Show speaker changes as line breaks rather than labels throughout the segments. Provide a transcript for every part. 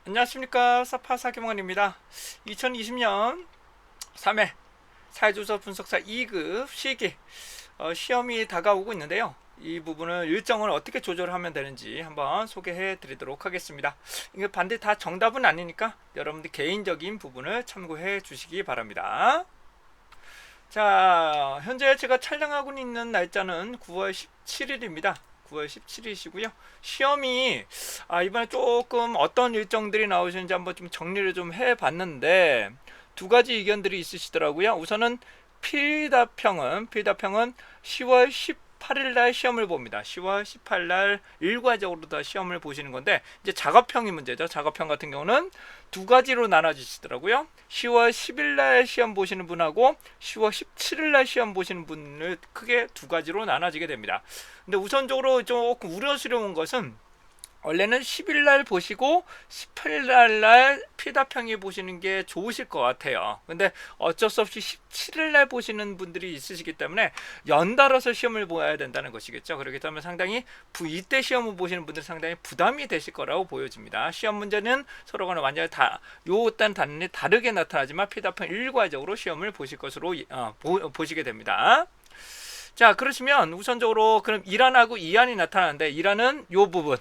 안녕하십니까, 사파 사기몽원입니다. 2020년 3회 사회조사 분석사 2급 시기 시험이 다가오고 있는데요. 이 부분을 일정을 어떻게 조절하면 되는지 한번 소개해 드리도록 하겠습니다. 이게 반드시 다 정답은 아니니까 여러분들 개인적인 부분을 참고해 주시기 바랍니다. 자, 현재 제가 촬영하고 있는 날짜는 9월 17일입니다. 9월 17일이시고요. 시험이 이번에 조금 어떤 일정들이 나오시는지 한번 좀 정리를 좀 해봤는데 두 가지 의견들이 있으시더라고요. 우선은 필답형은 10월 18일 날 시험을 봅니다. 10월 18일 날 일괄적으로 다 시험을 보시는 건데, 이제 작업형이 문제죠. 작업형 같은 경우는 두 가지로 나눠지시더라고요. 10월 10일 날 시험 보시는 분하고 10월 17일 날 시험 보시는 분을 크게 두 가지로 나눠지게 됩니다. 근데 우선적으로 조금 우려스러운 것은, 원래는 10일 날 보시고 18일 날 피답형이 보시는 게 좋으실 것 같아요. 근데 어쩔 수 없이 17일 날 보시는 분들이 있으시기 때문에 연달아서 시험을 보아야 된다는 것이겠죠. 그렇기 때문에 상당히 이때 시험을 보시는 분들 상당히 부담이 되실 거라고 보여집니다. 시험 문제는 서로가 완전히 요딴 단원이 다르게 나타나지만 피답형 일괄적으로 시험을 보실 것으로 보시게 됩니다. 자, 그러시면 우선적으로 그럼 1안하고 2안이 나타나는데, 1안은 요 부분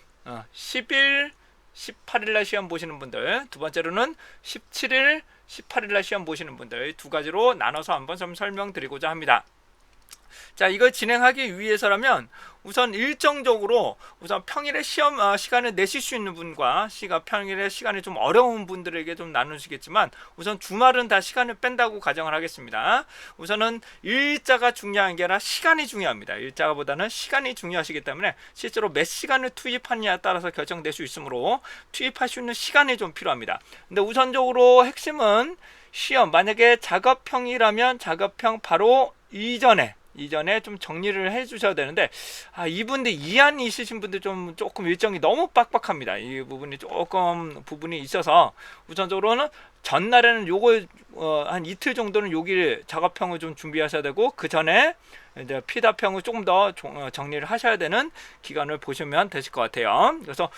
10일, 18일 날 시험 보시는 분들, 두 번째로는 17일, 18일 날 시험 보시는 분들, 두 가지로 나눠서 한번 좀 설명드리고자 합니다. 자, 이걸 진행하기 위해서라면 우선 일정적으로 우선 평일에 시험 시간을 내실 수 있는 분과 평일에 시간이 좀 어려운 분들에게 좀 나누시겠지만, 우선 주말은 다 시간을 뺀다고 가정을 하겠습니다. 우선은 일자가 중요한 게 아니라 시간이 중요합니다. 일자보다는 시간이 중요하시기 때문에 실제로 몇 시간을 투입하느냐에 따라서 결정될 수 있으므로 투입할 수 있는 시간이 좀 필요합니다. 근데 우선적으로 핵심은 시험, 만약에 작업형이라면 작업형 바로 이전에 좀 정리를 해 주셔야 되는데, 이분들 이안이 있으신 분들 조금 일정이 너무 빡빡합니다. 이 부분이 조금 부분이 있어서 우선적으로는 전날에는 요거 한 이틀 정도는 여기 작업형을 좀 준비하셔야 되고, 그 전에 이제 피답형을 조금 더 정리를 하셔야 되는 기간을 보시면 되실 것 같아요. 그래서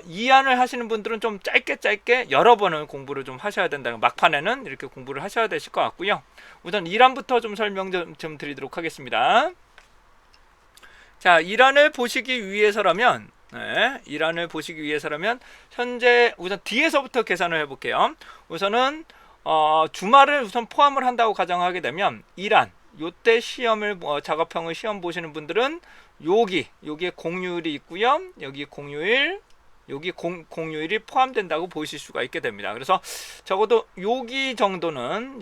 이안을 하시는 분들은 좀 짧게 여러 번을 공부를 좀 하셔야 된다는, 막판에는 이렇게 공부를 하셔야 되실 것 같고요. 우선 1안부터 좀 설명 좀 드리도록 하겠습니다. 자, 1안을 보시기 위해서라면, 현재 우선 뒤에서부터 계산을 해볼게요. 우선은 주말을 우선 포함을 한다고 가정하게 되면 1안 요때 시험을 작업형을 시험 보시는 분들은 여기에 공휴일이 있고요. 여기 공휴일, 여기 공휴일이 포함된다고 보실 수가 있게 됩니다. 그래서 적어도 여기 정도는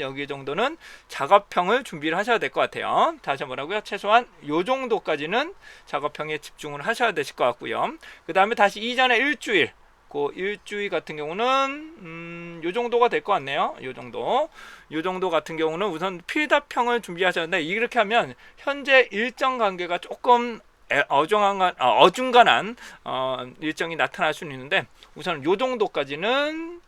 작업형을 준비를 하셔야 될 것 같아요. 다시 뭐라고요? 최소한 요 정도까지는 작업형에 집중을 하셔야 되실 것 같고요. 그 다음에 다시 이전에 일주일, 그 일주일 같은 경우는 요 정도가 될 것 같네요. 요 정도 같은 경우는 우선 필답형을 준비하셨는데, 이렇게 하면 현재 일정 관계가 조금 어중간한 일정이 나타날 수는 있는데, 우선 요 정도까지는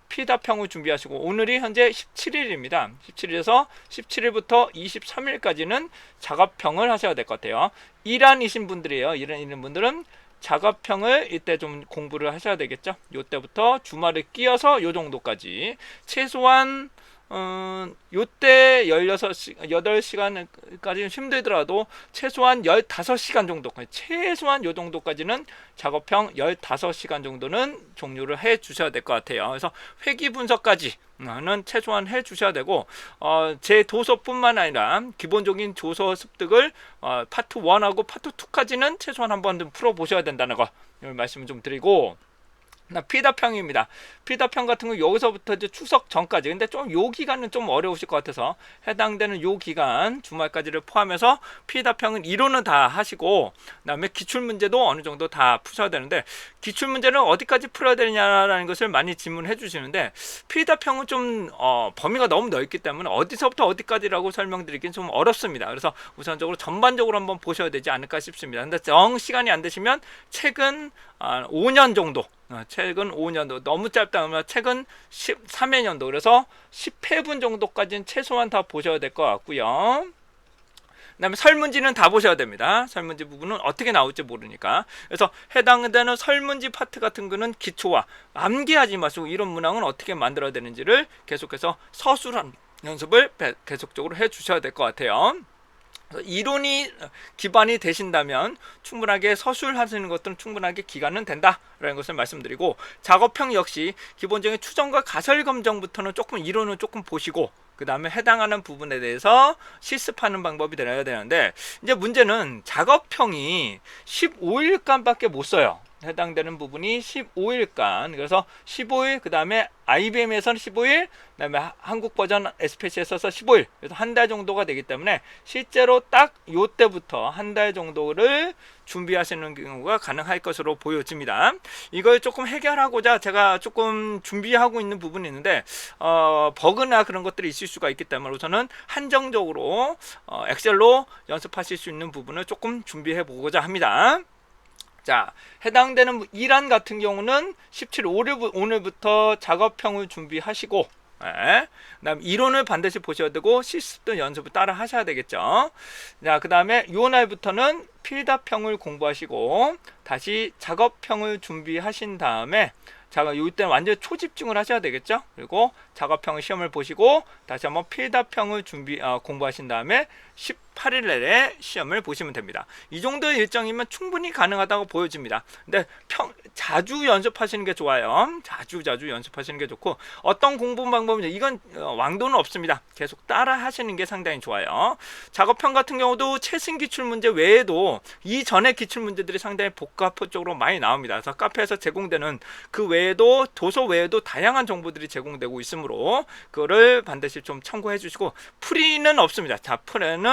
피답형을 준비하시고, 오늘이 현재 17일입니다. 17일에서 17일부터 23일까지는 작업형을 하셔야 될 것 같아요. 1안이신 분들이에요. 1안 분들은 작업형을 이때 좀 공부를 하셔야 되겠죠. 요때부터 주말을 끼워서 요 정도까지 최소한 요때 8시간까지는 힘들더라도 최소한 15시간 정도까지, 최소한 요 정도까지는 작업형 15시간 정도는 종료를 해 주셔야 될 것 같아요. 그래서 회기 분석까지는 최소한 해 주셔야 되고, 제 도서뿐만 아니라 기본적인 조서 습득을 파트 1하고 파트 2까지는 최소한 한번 좀 풀어 보셔야 된다는 거 말씀을 좀 드리고, 피답형입니다. 피답형 같은 거 여기서부터 이제 추석 전까지, 근데 좀 요 기간은 좀 어려우실 것 같아서 해당되는 요 기간 주말까지를 포함해서 피답형은 이론은 다 하시고, 그다음에 기출 문제도 어느 정도 다 푸셔야 되는데, 기출 문제는 어디까지 풀어야 되느냐라는 것을 많이 질문해 주시는데, 피답형은 좀 범위가 너무 넓기 때문에 어디서부터 어디까지라고 설명드리긴 좀 어렵습니다. 그래서 우선적으로 전반적으로 한번 보셔야 되지 않을까 싶습니다. 근데 정 시간이 안 되시면 최근 5년 정도, 최근 5년도 너무 짧다 하면 최근 13회년도, 그래서 10회분 정도까지는 최소한 다 보셔야 될 것 같고요. 그다음에 설문지는 다 보셔야 됩니다. 설문지 부분은 어떻게 나올지 모르니까. 그래서 해당되는 설문지 파트 같은 거는 기초와 암기하지 마시고 이런 문항은 어떻게 만들어야 되는지를 계속해서 서술한 연습을 계속적으로 해 주셔야 될 것 같아요. 이론이 기반이 되신다면 충분하게 서술하시는 것들은 충분하게 기간은 된다라는 것을 말씀드리고, 작업형 역시 기본적인 추정과 가설 검정부터는 조금 이론을 조금 보시고 그 다음에 해당하는 부분에 대해서 실습하는 방법이 되어야 되는데, 이제 문제는 작업형이 15일간밖에 못 써요. 해당되는 부분이 15일간. 그래서 15일, 그 다음에 IBM에서는 15일, 그 다음에 한국 버전 SPS에서 15일. 그래서 한 달 정도가 되기 때문에 실제로 딱 요때부터 한 달 정도를 준비하시는 경우가 가능할 것으로 보여집니다. 이걸 조금 해결하고자 제가 조금 준비하고 있는 부분이 있는데, 버그나 그런 것들이 있을 수가 있기 때문에 우선은 한정적으로 엑셀로 연습하실 수 있는 부분을 조금 준비해 보고자 합니다. 자, 해당되는 이란 같은 경우는 17 오늘부터 작업형을 준비하시고, 그다음 이론을 반드시 보셔야 되고 실습도 연습을 따라 하셔야 되겠죠. 자, 그 다음에 요 날부터는 필답형을 공부하시고 다시 작업형을 준비하신 다음에, 이때는 완전 초집중을 하셔야 되겠죠. 그리고 작업형을 시험을 보시고 다시 한번 필답형을 공부하신 다음에 18일 내에 시험을 보시면 됩니다. 이 정도의 일정이면 충분히 가능하다고 보여집니다. 근데 자주 연습하시는 게 좋아요. 자주 연습하시는 게 좋고, 어떤 공부 방법이냐, 이건 왕도는 없습니다. 계속 따라 하시는 게 상당히 좋아요. 작업형 같은 경우도 최신 기출문제 외에도 이전의 기출문제들이 상당히 복합적으로 많이 나옵니다. 그래서 카페에서 제공되는 그 외에도 도서 외에도 다양한 정보들이 제공되고 있으므로 그거를 반드시 좀 참고해 주시고, 프리는 없습니다. 자, 프리는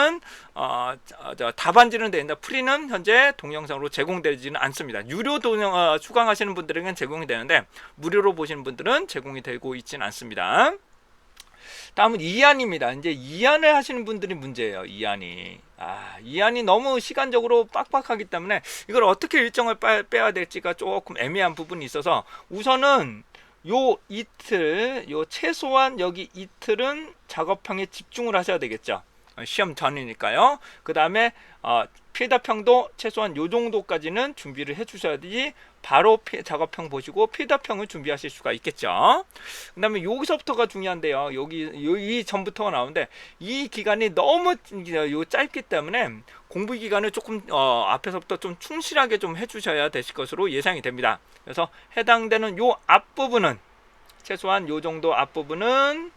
답안지는 되는데 프리는 현재 동영상으로 제공되지는 않습니다. 유료 동영 수강하시는 분들에게는 제공이 되는데 무료로 보시는 분들은 제공이 되고 있지는 않습니다. 다음은 이안입니다. 이제 이안을 하시는 분들이 문제예요. 이안이 너무 시간적으로 빡빡하기 때문에 이걸 어떻게 일정을 빼야 될지가 조금 애매한 부분이 있어서, 우선은 요 최소한 여기 이틀은 작업형에 집중을 하셔야 되겠죠. 시험 전이니까요. 그 다음에 필답형도 최소한 요 정도까지는 준비를 해 주셔야지 바로 작업형 보시고 필답형을 준비하실 수가 있겠죠. 그 다음에 여기서부터가 중요한데요. 이 전부터가 나오는데 이 기간이 너무 짧기 때문에 공부 기간을 조금 앞에서부터 좀 충실하게 좀 해주셔야 되실 것으로 예상이 됩니다. 그래서 해당되는 요 앞부분은 최소한 요 정도 앞부분은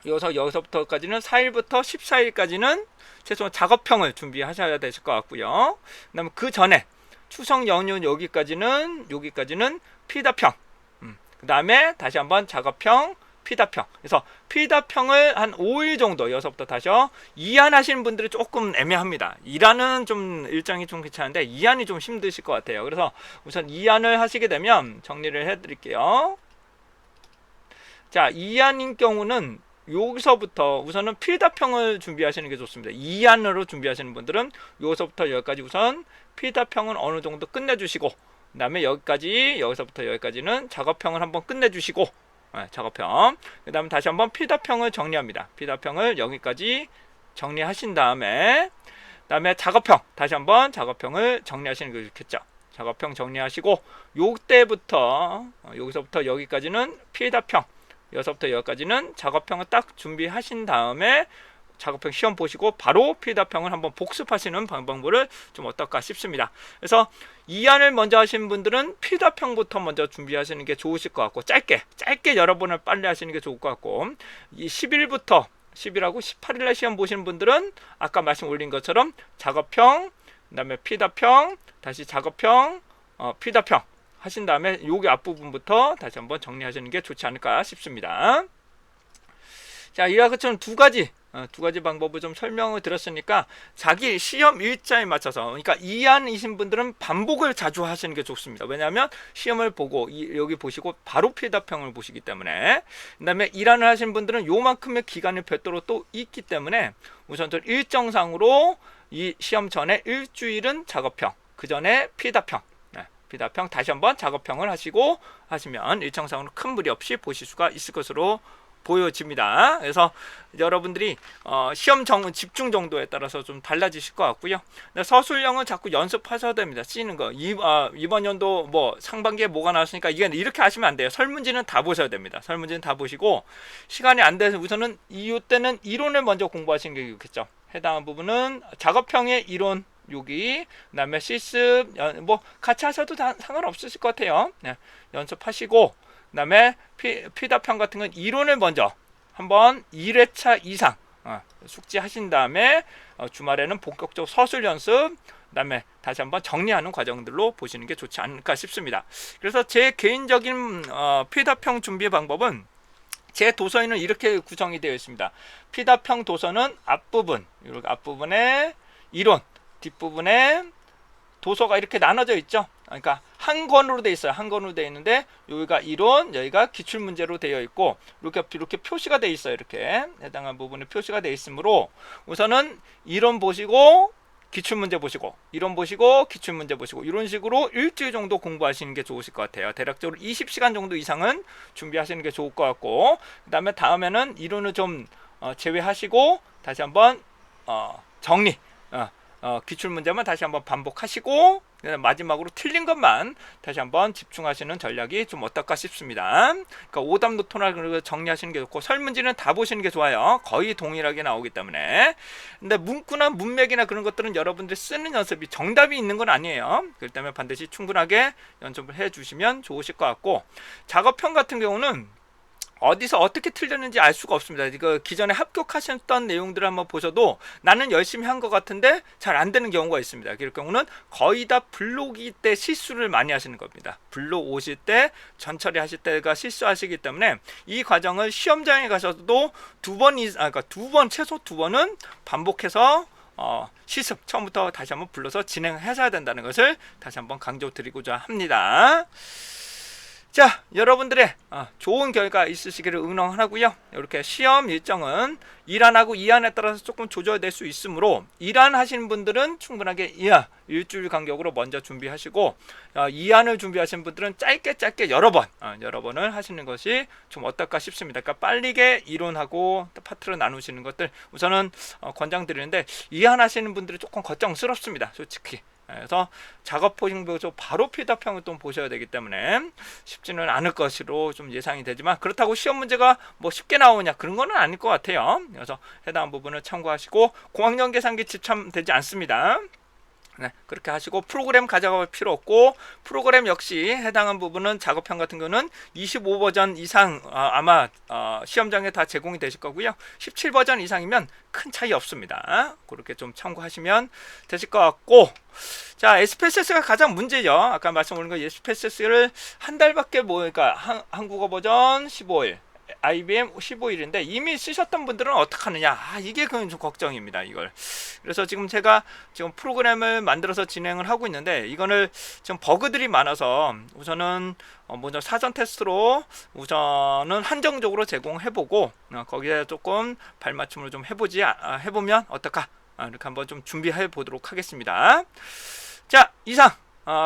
여기서부터까지는 4일부터 14일까지는 최소한 작업형을 준비하셔야 되실 것 같고요. 그 다음에 그 전에 추석 연휴 여기까지는 필답형, 그 다음에 다시 한번 작업형, 필답형. 그래서 필답형을 한 5일 정도, 여기서부터 다시요. 이안하시는 분들이 조금 애매합니다. 이안은 좀 일정이 좀 괜찮은데 이안이 좀 힘드실 것 같아요. 그래서 우선 이안을 하시게 되면 정리를 해드릴게요. 자, 이안인 경우는 여기서부터 우선은 필답형을 준비하시는 게 좋습니다. 2안으로 준비하시는 분들은 여기서부터 여기까지 우선 필답형은 어느 정도 끝내주시고, 그 다음에 여기서부터 여기까지는 작업형을 한번 끝내주시고, 작업형. 그 다음에 다시 한번 필답형을 정리합니다. 필답형을 여기까지 정리하신 다음에, 작업형, 다시 한번 작업형을 정리하시는 게 좋겠죠. 작업형 정리하시고, 여기서부터 여기까지는 필답형, 여기서부터 여기까지는 작업형을 딱 준비하신 다음에 작업형 시험 보시고 바로 필답형을 한번 복습하시는 방법을 좀 어떨까 싶습니다. 그래서 이안을 먼저 하시는 분들은 필답형부터 먼저 준비하시는 게 좋으실 것 같고, 짧게 여러 번을 빨리 하시는 게 좋을 것 같고, 이 10일하고 18일날 시험 보시는 분들은 아까 말씀 올린 것처럼 작업형, 그 다음에 필답형, 다시 작업형, 필답형 하신 다음에 여기 앞부분부터 다시 한번 정리하시는 게 좋지 않을까 싶습니다. 자, 이와 같이 두 가지 방법을 좀 설명을 드렸으니까 자기 시험 일자에 맞춰서, 그러니까 이안이신 분들은 반복을 자주 하시는 게 좋습니다. 왜냐하면 시험을 보고 여기 보시고 바로 필답형을 보시기 때문에. 그 다음에 이안을 하신 분들은 요만큼의 기간이 별도로 또 있기 때문에 우선 일정상으로 이 시험 전에 일주일은 작업형, 그 전에 필답형, 다시 한번 작업형을 하시면 일정상으로 큰 무리 없이 보실 수가 있을 것으로 보여집니다. 그래서 여러분들이 시험 집중 정도에 따라서 좀 달라지실 것 같고요. 서술형은 자꾸 연습하셔야 됩니다. 쓰이는 거. 이번 연도 뭐 상반기에 뭐가 나왔으니까 이게 이렇게 하시면 안 돼요. 설문지는 다 보셔야 됩니다. 설문지는 다 보시고 시간이 안 돼서 우선은 이때는 이론을 먼저 공부하시는 게 좋겠죠. 해당한 부분은 작업형의 이론 여기, 그다음에 실습 뭐 같이 하셔도 상관없으실 것 같아요. 네, 연습하시고 그다음에 피답형 같은 건 이론을 먼저 한번 1회차 이상 숙지하신 다음에 주말에는 본격적으로 서술 연습, 그다음에 다시 한번 정리하는 과정들로 보시는 게 좋지 않을까 싶습니다. 그래서 제 개인적인 피답형 준비 방법은 제 도서에는 이렇게 구성이 되어 있습니다. 피답형 도서는 앞부분, 이렇게 앞부분에 이론, 뒷부분에 도서가 이렇게 나눠져 있죠. 그러니까 한 권으로 되어 있어요. 한 권으로 되어 있는데 여기가 이론, 여기가 기출문제로 되어 있고 이렇게 표시가 되어 있어요. 이렇게 해당한 부분에 표시가 되어 있으므로 우선은 이론 보시고 기출문제 보시고 이론 보시고 기출문제 보시고 이런 식으로 일주일 정도 공부하시는 게 좋으실 것 같아요. 대략적으로 20시간 정도 이상은 준비하시는 게 좋을 것 같고 그 다음에는 이론을 좀 제외하시고 다시 한번 정리 기출문제만 다시 한번 반복하시고 마지막으로 틀린 것만 다시 한번 집중하시는 전략이 좀 어떨까 싶습니다. 그러니까 오답 노트나 정리하시는 게 좋고 설문지는 다 보시는 게 좋아요. 거의 동일하게 나오기 때문에. 근데 문구나 문맥이나 그런 것들은 여러분들이 쓰는 연습이 정답이 있는 건 아니에요. 그렇기 때문에 반드시 충분하게 연습을 해주시면 좋으실 것 같고 작업형 같은 경우는 어디서 어떻게 틀렸는지 알 수가 없습니다. 이거 기존에 합격하셨던 내용들을 한번 보셔도 나는 열심히 한 것 같은데 잘 안 되는 경우가 있습니다. 그럴 경우는 거의 다 블록이 때 실수를 많이 하시는 겁니다. 블록 오실 때 전처리 하실 때가 실수하시기 때문에 이 과정을 시험장에 가셔도 최소 두 번은 반복해서 실습 처음부터 다시 한번 불러서 진행하셔야 된다는 것을 다시 한번 강조드리고자 합니다. 자, 여러분들의 좋은 결과 있으시기를 응원하고요. 이렇게 시험 일정은 1안하고 2안에 따라서 조금 조절될 수 있으므로 1안 하시는 분들은 충분하게 일주일 간격으로 먼저 준비하시고 2안을 준비하시는 분들은 짧게 여러 번을 하시는 것이 좀 어떨까 싶습니다. 그러니까 빠르게 이론하고 파트로 나누시는 것들 우선은 권장드리는데 2안 하시는 분들이 조금 걱정스럽습니다. 솔직히. 그래서 작업 보시면서 바로 피답형을 또 보셔야 되기 때문에 쉽지는 않을 것으로 좀 예상이 되지만 그렇다고 시험 문제가 뭐 쉽게 나오냐 그런 거는 아닐 것 같아요. 그래서 해당 부분을 참고하시고 공학연 계산기 집참되지 않습니다. 네, 그렇게 하시고 프로그램 가져갈 필요 없고 프로그램 역시 해당한 부분은 작업형 같은 경우는 25버전 이상 아마 시험장에 다 제공이 되실 거고요. 17버전 이상이면 큰 차이 없습니다. 그렇게 좀 참고하시면 되실 것 같고 자, SPSS가 가장 문제죠. 아까 말씀드린 거 SPSS를 한 달밖에 그러니까 한국어 버전 15일 IBM 15일인데 이미 쓰셨던 분들은 어떡하느냐 이게 좀 걱정입니다. 이걸 그래서 제가 프로그램을 만들어서 진행을 하고 있는데 이거는 좀 버그들이 많아서 우선은 먼저 사전 테스트로 우선은 한정적으로 제공해보고 거기에 조금 발맞춤을 좀 해보면 어떨까 이렇게 한번 좀 준비해 보도록 하겠습니다. 자, 이상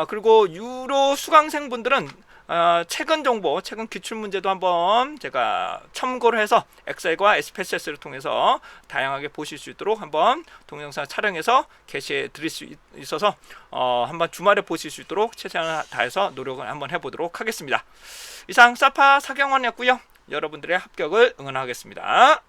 그리고 유로 수강생분들은 최근 정보, 최근 기출문제도 한번 제가 참고를 해서 엑셀과 SPSS를 통해서 다양하게 보실 수 있도록 한번 동영상 촬영해서 게시해 드릴 수 있어서 한번 주말에 보실 수 있도록 최선을 다해서 노력을 한번 해보도록 하겠습니다. 이상 사파 사경원이었고요. 여러분들의 합격을 응원하겠습니다.